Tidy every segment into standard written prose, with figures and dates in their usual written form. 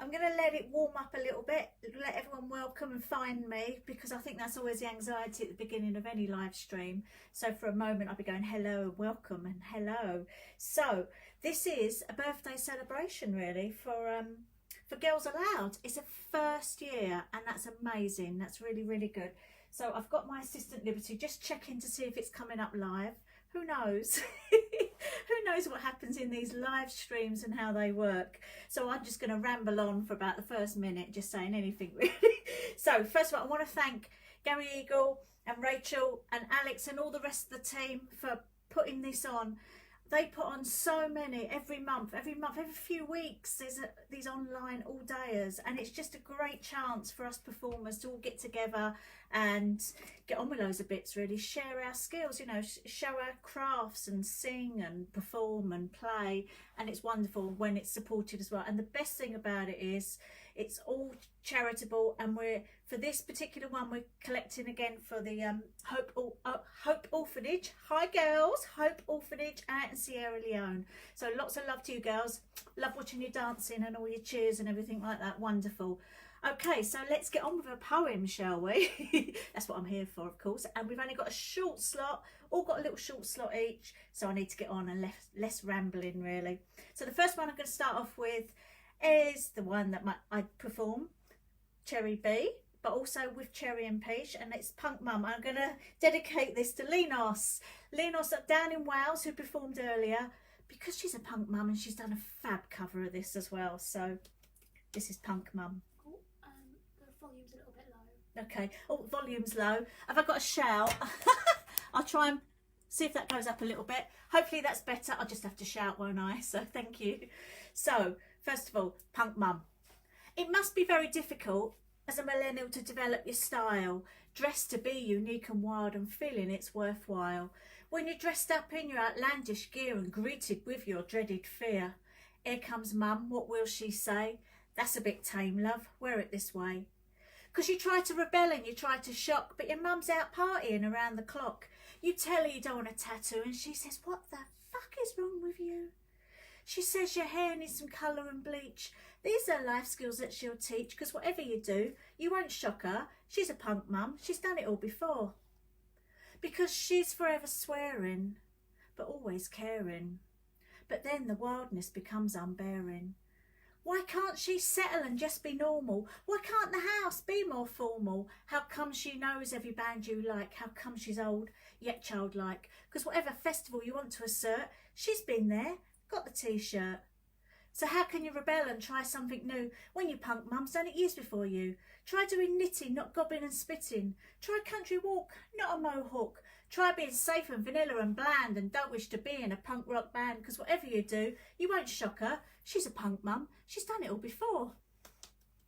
I'm going to let it warm up a little bit, let everyone welcome and find me, because I think that's always the anxiety at the beginning of any live stream. So for a moment I'll be going hello, welcome and hello. So this is a birthday celebration really for Girls Aloud. It's a first year and that's amazing. That's really, really good. So I've got my assistant Liberty just checking to see if it's coming up live. Who knows? Who knows what happens in these live streams and how they work. So I'm just going to ramble on for about the first minute, just saying anything really. So first of all, I want to thank Gary Eagle and Rachel and Alex and all the rest of the team for putting this on. They put on so many every month, every few weeks. There's these online all-dayers, and it's just a great chance for us performers to all get together and get on with loads of bits really, share our skills, you know, show our crafts and sing and perform and play, and it's wonderful when it's supported as well. And the best thing about it is it's all charitable, and we're, for this particular one, we're collecting again for the Hope Orphanage. Hi girls, Hope Orphanage out in Sierra Leone. So lots of love to you girls. Love watching you dancing and all your cheers and everything like that. Wonderful. Okay, so let's get on with a poem, shall we? That's what I'm here for, of course. And we've only got a short slot, all got a little short slot each. So I need to get on and less rambling, really. So the first one I'm going to start off with is the one that I perform, Cherry B, but also with Cherry and Peach, and it's Punk Mum. I'm going to dedicate this to Lenos down in Wales, who performed earlier, because she's a punk mum and she's done a fab cover of this as well. So this is Punk Mum. The volume's a little bit low. Okay. Oh, volume's low. Have I got a shout? I'll try and see if that goes up a little bit. Hopefully that's better. I'll just have to shout, won't I? So thank you. So first of all, Punk Mum. It must be very difficult as a millennial to develop your style, dressed to be unique and wild and feeling it's worthwhile. When you're dressed up in your outlandish gear and greeted with your dreaded fear. Here comes Mum, what will she say? That's a bit tame, love, wear it this way. 'Cause you try to rebel and you try to shock, but your mum's out partying around the clock. You tell her you don't want a tattoo and she says, what the fuck is wrong with you? She says your hair needs some colour and bleach. These are life skills that she'll teach, 'cause whatever you do, you won't shock her. She's a punk mum, she's done it all before. Because she's forever swearing, but always caring. But then the wildness becomes unbearing. Why can't she settle and just be normal? Why can't the house be more formal? How come she knows every band you like? How come she's old yet childlike? 'Cause whatever festival you want to assert, she's been there, got the t-shirt. So how can you rebel and try something new when your punk mum's done it years before you? Try doing knitting, not gobbing and spitting. Try country walk, not a mohawk. Try being safe and vanilla and bland, and don't wish to be in a punk rock band, 'cause whatever you do, you won't shock her. She's a punk mum, she's done it all before.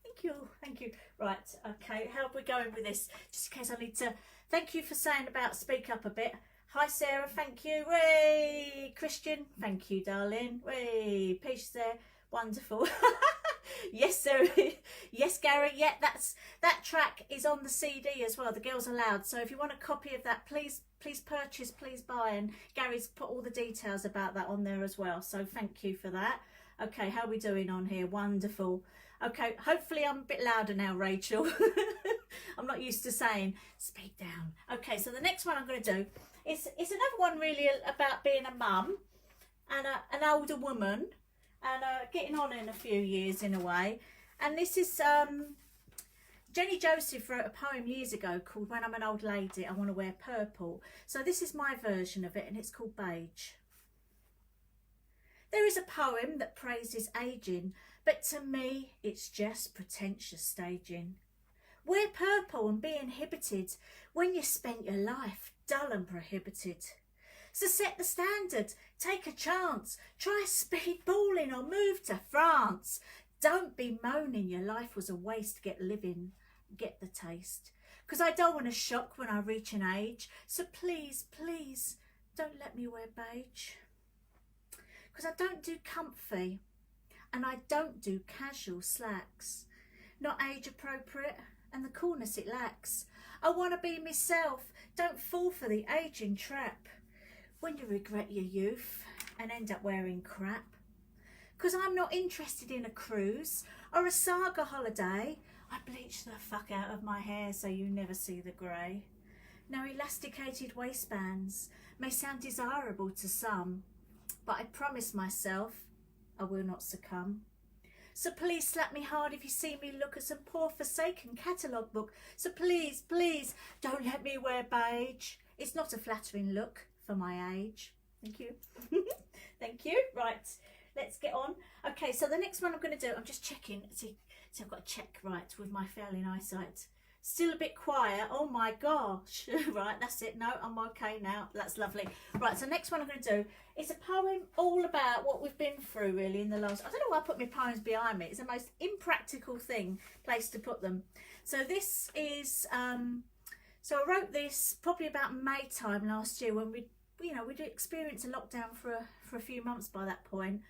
Thank you, thank you. Right, okay, how are we going with this? Just in case I need to, thank you for saying about speak up a bit. Hi Sarah, thank you. Way Christian, thank you darling. Way Peach there, wonderful. Yes Sarah, yes Gary, yeah, that track is on the CD as well, the Girls Aloud. So if you want a copy of that, please purchase, please buy, and Gary's put all the details about that on there as well. So thank you for that. Okay, how are we doing on here? Wonderful. Okay, hopefully I'm a bit louder now, Rachel. I'm not used to saying speak down. Okay, so the next one I'm going to do is another one really about being a mum and an older woman and getting on in a few years in a way. And this is Jenny Joseph wrote a poem years ago called When I'm an Old Lady, I Want to Wear Purple. So this is my version of it, and it's called Beige. There is a poem that praises ageing, but to me it's just pretentious staging. Wear purple and be inhibited when you spent your life dull and prohibited. So set the standard, take a chance, try speedballing or move to France. Don't be moaning your life was a waste, get living, get the taste. 'Cause I don't want to shock when I reach an age, so please, please don't let me wear beige. 'Cause I don't do comfy and I don't do casual slacks. Not age appropriate and the coolness it lacks. I want to be myself, don't fall for the ageing trap when you regret your youth and end up wearing crap. 'cause I'm not interested in a cruise or a saga holiday. I bleach the fuck out of my hair so you never see the grey. Now elasticated waistbands may sound desirable to some, but I promise myself I will not succumb. So please slap me hard if you see me look at some poor forsaken catalogue book. So please, please, don't let me wear beige. It's not a flattering look for my age. Thank you. Thank you. Right, let's get on. Okay, so the next one I'm going to do, I'm just checking. See, I've got to check right with my failing eyesight. Still a bit quiet. Oh my gosh. Right, that's it. No, I'm okay now. That's lovely. Right, so next one I'm going to do is a poem all about what we've been through really in the last... I don't know why I put my poems behind me. It's the most impractical place to put them. So this is... so I wrote this probably about May time last year when we'd experienced a lockdown for a few months by that point.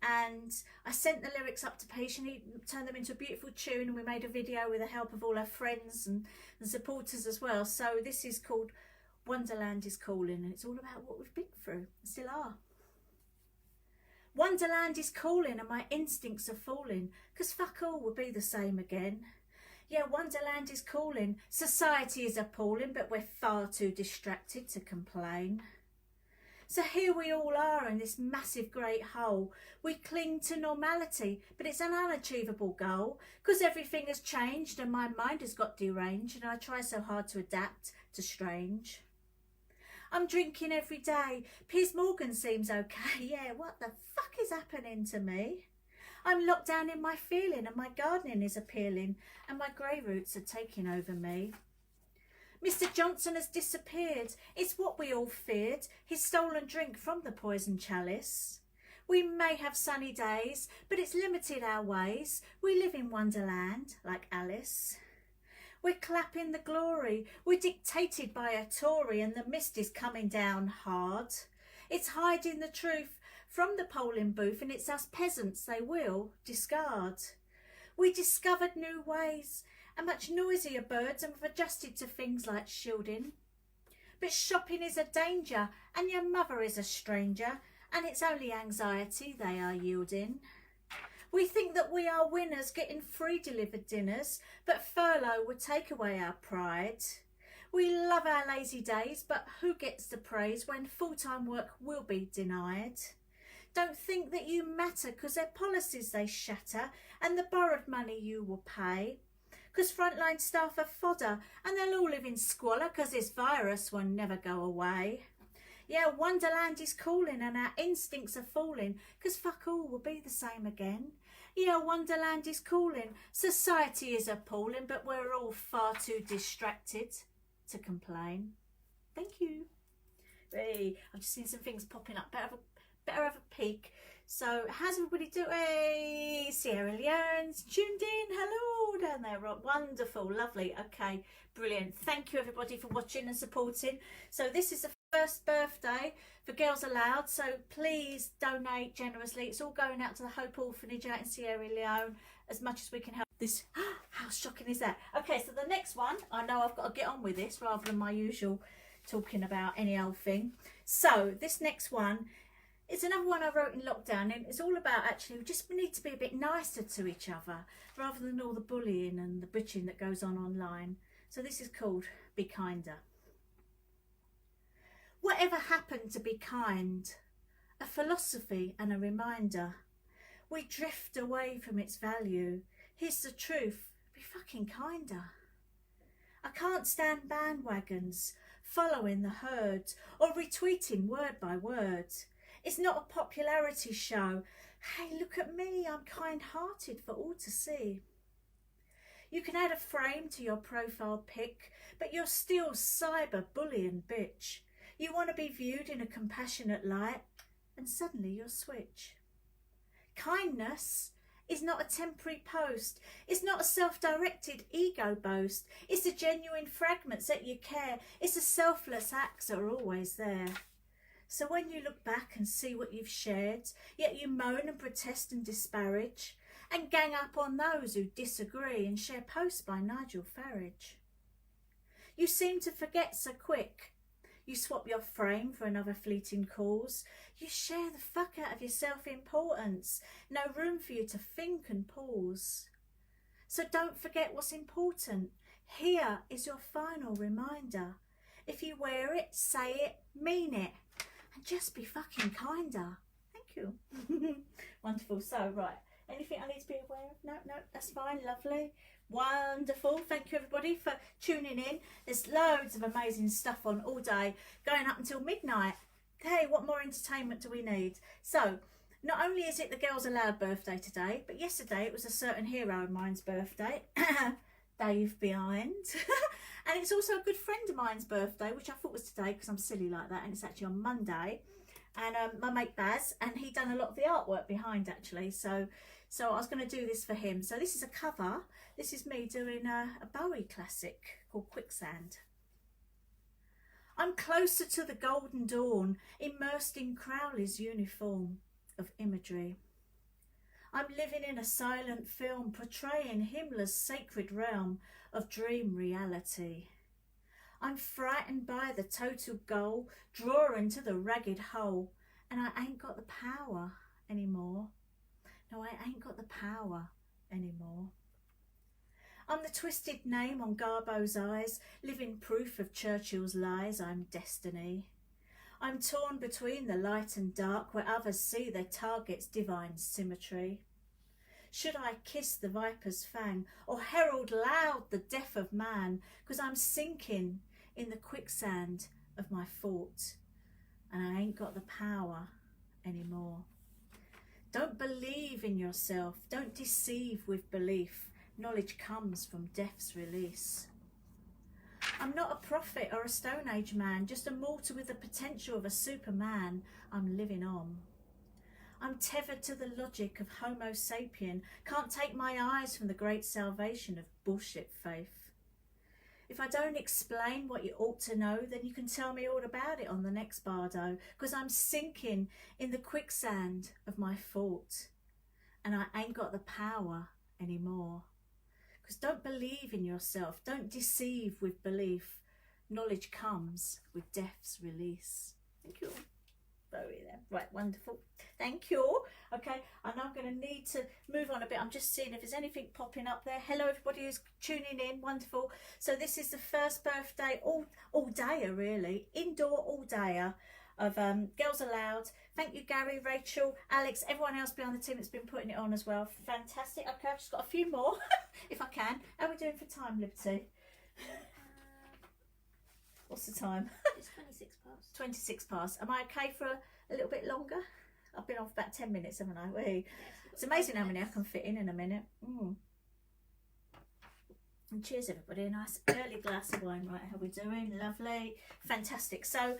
And I sent the lyrics up to Beige and he turned them into a beautiful tune, and we made a video with the help of all our friends and supporters as well. So this is called Wonderland is Calling, and it's all about what we've been through and still are. Wonderland is calling and my instincts are falling, 'cause fuck all will be the same again. Yeah, Wonderland is calling, society is appalling, but we're far too distracted to complain. So here we all are in this massive great hole. We cling to normality, but it's an unachievable goal, 'cause everything has changed and my mind has got deranged, and I try so hard to adapt to strange. I'm drinking every day. Piers Morgan seems okay. Yeah, what the fuck is happening to me? I'm locked down in my feeling, and my gardening is appealing, and my grey roots are taking over me. Mr. Johnson has disappeared. It's what we all feared, his stolen drink from the poison chalice. We may have sunny days, but it's limited our ways. We live in Wonderland, like Alice. We're clapping the glory. We're dictated by a Tory, and the mist is coming down hard. It's hiding the truth from the polling booth, and it's us peasants they will discard. We discovered new ways and much noisier birds, and we've adjusted to things like shielding. But shopping is a danger, and your mother is a stranger, and it's only anxiety they are yielding. We think that we are winners, getting free delivered dinners, but furlough would take away our pride. We love our lazy days, but who gets the praise when full-time work will be denied? Don't think that you matter, 'cause their policies they shatter, and the borrowed money you will pay. 'Cause frontline staff are fodder, and they'll all live in squalor, 'cause this virus will never go away. Yeah, Wonderland is calling and our instincts are falling, 'cause fuck all will be the same again. Yeah, Wonderland is calling, society is appalling, but we're all far too distracted to complain. Thank you. Hey, I've just seen some things popping up. Better have a peek. So how's everybody doing? Hey, Sierra Leone's tuned in. Hello down there. Wonderful, lovely. Okay, brilliant. Thank you everybody for watching and supporting. So this is the first birthday for Girls Aloud, so please donate generously. It's all going out to the Hope Orphanage out in Sierra Leone as much as we can help. This, how shocking is that? Okay, so the next one, I know I've got to get on with this rather than my usual talking about any old thing. So this next one, it's another one I wrote in lockdown, and it's all about actually we need to be a bit nicer to each other rather than all the bullying and the bitching that goes on online. So this is called Be Kinder. Whatever happened to be kind? A philosophy and a reminder. We drift away from its value. Here's the truth, be fucking kinder. I can't stand bandwagons, following the herd, or retweeting word by word. It's not a popularity show. Hey, look at me, I'm kind-hearted for all to see. You can add a frame to your profile pic, but you're still cyber-bullying bitch. You want to be viewed in a compassionate light, and suddenly you'll switch. Kindness is not a temporary post. It's not a self-directed ego boast. It's the genuine fragments that you care. It's the selfless acts that are always there. So when you look back and see what you've shared, yet you moan and protest and disparage, and gang up on those who disagree and share posts by Nigel Farage. You seem to forget so quick. You swap your frame for another fleeting cause. You share the fuck out of your self-importance. No room for you to think and pause. So don't forget what's important. Here is your final reminder. If you wear it, say it, mean it, and just be fucking kinder. Thank you. Wonderful. So, right. Anything I need to be aware of? No, that's fine. Lovely. Wonderful. Thank you, everybody, for tuning in. There's loads of amazing stuff on all day, going up until midnight. Hey, what more entertainment do we need? So, not only is it the Girls Aloud birthday today, but yesterday it was a certain hero of mine's birthday, Dave Behind. And it's also a good friend of mine's birthday, which I thought was today because I'm silly like that, and it's actually on Monday. And my mate Baz, and he done a lot of the artwork behind actually. So I was going to do this for him. So this is a cover. This is me doing a Bowie classic called Quicksand. I'm closer to the golden dawn, immersed in Crowley's uniform of imagery. I'm living in a silent film portraying Himmler's sacred realm of dream reality. I'm frightened by the total goal, drawing to the ragged hole, and I ain't got the power anymore. No, I ain't got the power anymore. I'm the twisted name on Garbo's eyes, living proof of Churchill's lies. I'm destiny. I'm torn between the light and dark, where others see their target's divine symmetry. Should I kiss the viper's fang, or herald loud the death of man? 'Cause I'm sinking in the quicksand of my thought, and I ain't got the power anymore. Don't believe in yourself. Don't deceive with belief. Knowledge comes from death's release. I'm not a prophet or a Stone Age man, just a mortal with the potential of a superman. I'm living on. I'm tethered to the logic of Homo sapien. Can't take my eyes from the great salvation of bullshit faith. If I don't explain what you ought to know, then you can tell me all about it on the next bardo, 'cause I'm sinking in the quicksand of my thought, and I ain't got the power anymore. 'Cause don't believe in yourself, don't deceive with belief. Knowledge comes with death's release. Thank you. Bowie there. Right, wonderful. Thank you. Okay, I know I'm going to need to move on a bit. I'm just seeing if there's anything popping up there. Hello, everybody who's tuning in. Wonderful. So this is the first birthday, all-dayer really, indoor all-dayer of Girls Aloud. Thank you, Gary, Rachel, Alex, everyone else behind the team that's been putting it on as well. Fantastic. Okay, I've just got a few more, if I can. How are we doing for time, Liberty? What's the time? It's 26 past. 26 past. Am I okay for a little bit longer? I've been off about 10 minutes, haven't I? Wait. It's amazing how many I can fit in a minute. And cheers, everybody. A nice early glass of wine. Right, how are we doing? Lovely. Fantastic. So,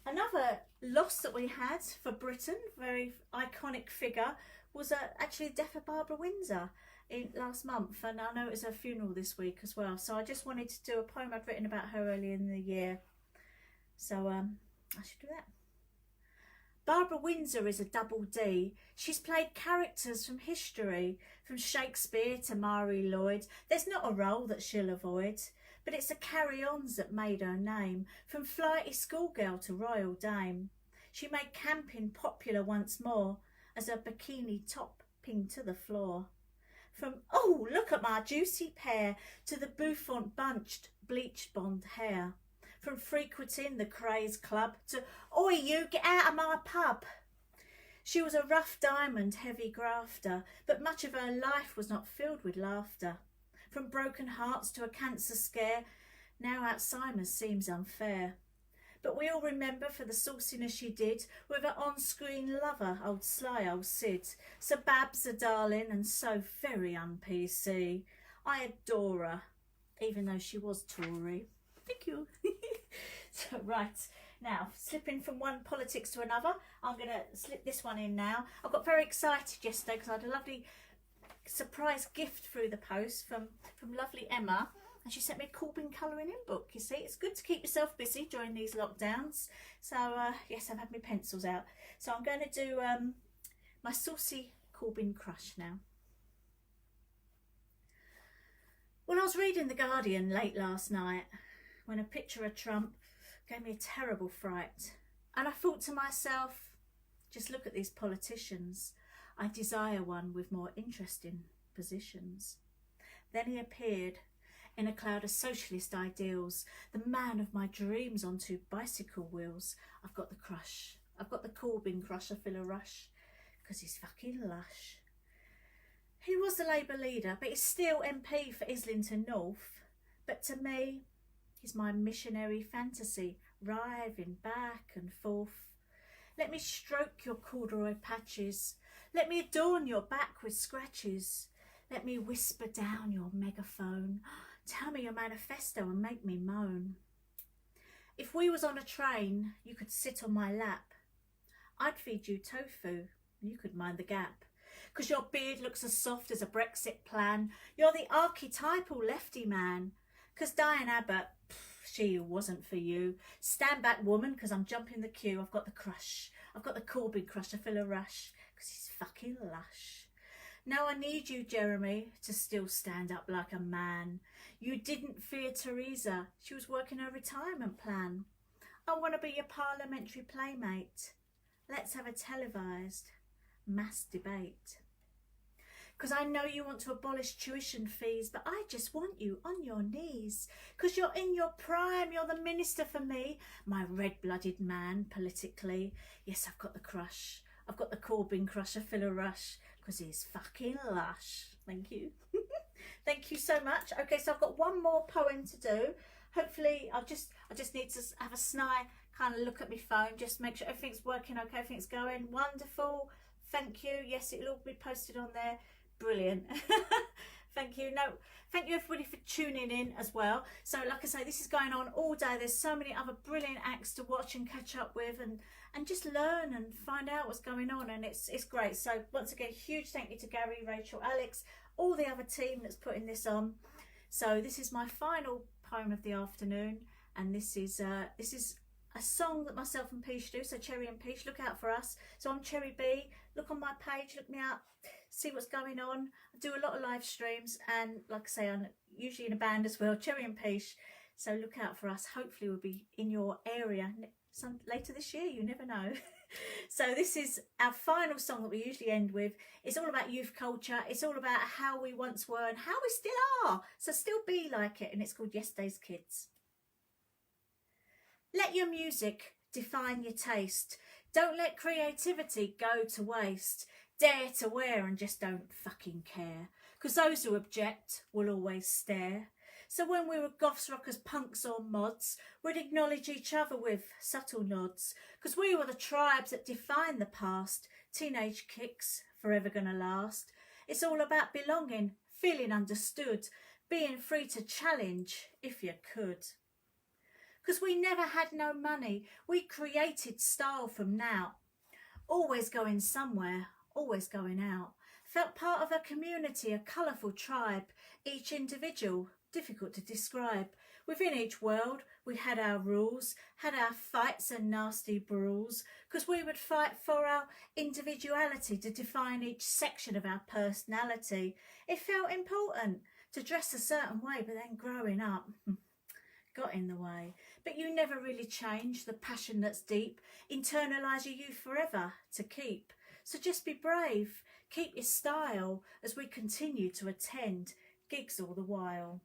another loss that we had for Britain, very iconic figure, was actually the death of Barbara Windsor last month, and I know it was her funeral this week as well. So I just wanted to do a poem I'd written about her earlier in the year. So I should do that. Barbara Windsor is a double D. She's played characters from history, from Shakespeare to Marie Lloyd. There's not a role that she'll avoid, but it's the carry-ons that made her name, from flighty schoolgirl to royal dame. She made camping popular once more, as her bikini top pinged to the floor. From, oh, look at my juicy pear, to the bouffant bunched, bleached blonde hair. From frequenting the craze club to, oi, you, get out of my pub. She was a rough diamond, heavy grafter, but much of her life was not filled with laughter. From broken hearts to a cancer scare, now Alzheimer's seems unfair. But we all remember for the sauciness she did with her on-screen lover, old sly old Sid. So Babs a darling and so very un-PC. I adore her, even though she was Tory. Thank you. So, right, now, slipping from one politics to another, I'm going to slip this one in now. I got very excited yesterday because I had a lovely surprise gift through the post from lovely Emma. And she sent me a Corbin colouring in book, you see. It's good to keep yourself busy during these lockdowns. So, yes, I've had my pencils out. So I'm going to do my saucy Corbin crush now. Well, I was reading The Guardian late last night when a picture of Trump gave me a terrible fright. And I thought to myself, just look at these politicians. I desire one with more interesting positions. Then he appeared in a cloud of socialist ideals, the man of my dreams on 2 bicycle wheels. I've got the crush. I've got the Corbyn crush. I feel a rush because he's fucking lush. He was the Labour leader, but he's still MP for Islington North. But to me, he's my missionary fantasy, writhing back and forth. Let me stroke your corduroy patches. Let me adorn your back with scratches. Let me whisper down your megaphone. Tell me your manifesto and make me moan. If we was on a train, you could sit on my lap. I'd feed you tofu, you could mind the gap. 'Cause your beard looks as soft as a Brexit plan. You're the archetypal lefty man. 'Cause Diane Abbott, she wasn't for you. Stand back, woman, 'cause I'm jumping the queue. I've got the crush. I've got the Corbyn crush. I feel a rush 'cause he's fucking lush. Now I need you, Jeremy, to still stand up like a man. You didn't fear Theresa. She was working her retirement plan. I want to be your parliamentary playmate. Let's have a televised mass debate. 'Cause I know you want to abolish tuition fees, but I just want you on your knees. 'Cause you're in your prime, you're the minister for me, my red-blooded man politically. Yes, I've got the crush. I've got the Corbyn crush. I feel a rush 'cause he's fucking lush. Thank you. Thank you so much. Okay, so I've got one more poem to do. Hopefully, I just need to have a snide kind of look at my phone, just make sure everything's working okay, everything's going wonderful. Thank you. Yes, it'll all be posted on there. Brilliant. Thank you. No, thank you everybody for tuning in as well. So like I say, this is going on all day. There's so many other brilliant acts to watch and catch up with and just learn and find out what's going on, and it's great. So once again, huge thank you to Gary, Rachel, Alex, all the other team that's putting this on. So this is my final poem of the afternoon, and this is a song that myself and Beige do. So Cherry and Beige, look out for us. So I'm Cherry B. Look on my page, look me up, see what's going on. I do a lot of live streams, and like I say, I'm usually in a band as well, Cherry and Beige. So look out for us. Hopefully we'll be in your area later this year, you never know. So this is our final song that we usually end with. It's all about youth culture. It's all about how we once were and how we still are. So still be like it. And it's called Yesterday's Kids. Let your music define your taste. Don't let creativity go to waste. Dare to wear and just don't fucking care. 'Cause those who object will always stare. So when we were goths, rockers, punks or mods, we'd acknowledge each other with subtle nods. 'Cause we were the tribes that defined the past. Teenage kicks, forever gonna last. It's all about belonging, feeling understood, being free to challenge if you could. 'Cause we never had no money, we created style from now. Always going somewhere, always going out. Felt part of a community, a colourful tribe, each individual, difficult to describe. Within each world, we had our rules, had our fights and nasty brawls, 'cause we would fight for our individuality to define each section of our personality. It felt important to dress a certain way, but then growing up got in the way. But you never really change the passion that's deep, internalise your youth forever to keep. So just be brave, keep your style as we continue to attend gigs all the while.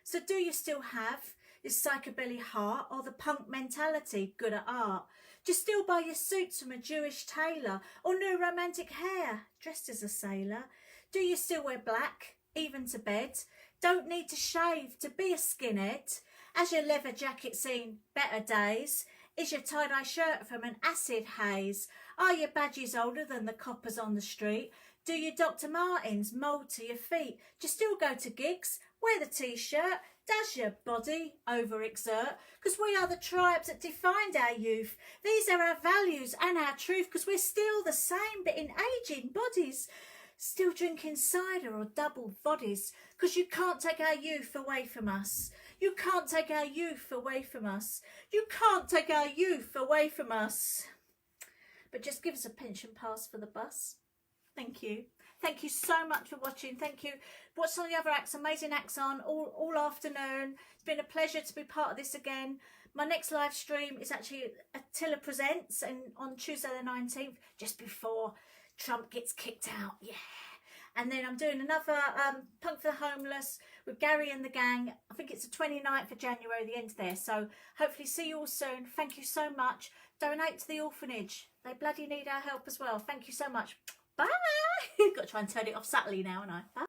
So do you still have this psychobilly heart or the punk mentality, good at art? Do you still buy your suits from a Jewish tailor or new romantic hair, dressed as a sailor? Do you still wear black, even to bed? Don't need to shave to be a skinhead? Has your leather jacket seen better days? Is your tie-dye shirt from an acid haze? Are your badges older than the coppers on the street? Do your Dr. Martens mould to your feet? Do you still go to gigs? Wear the t-shirt? Does your body overexert? 'Cause we are the tribes that defined our youth. These are our values and our truth, 'cause we're still the same but in ageing bodies. Still drinking cider or double bodies, 'cause you can't take our youth away from us. You can't take our youth away from us. You can't take our youth away from us. But just give us a pension pass for the bus. Thank you. Thank you so much for watching. Thank you. Watch some of the other acts, amazing acts on all afternoon. It's been a pleasure to be part of this again. My next live stream is actually Attila Presents, and on Tuesday the 19th, just before Trump gets kicked out. Yeah. And then I'm doing another Punk for the Homeless with Gary and the gang. I think it's the 29th of January, the end there. So hopefully see you all soon. Thank you so much. Donate to the orphanage. They bloody need our help as well. Thank you so much. Bye. Got to try and turn it off subtly now, haven't I? Bye.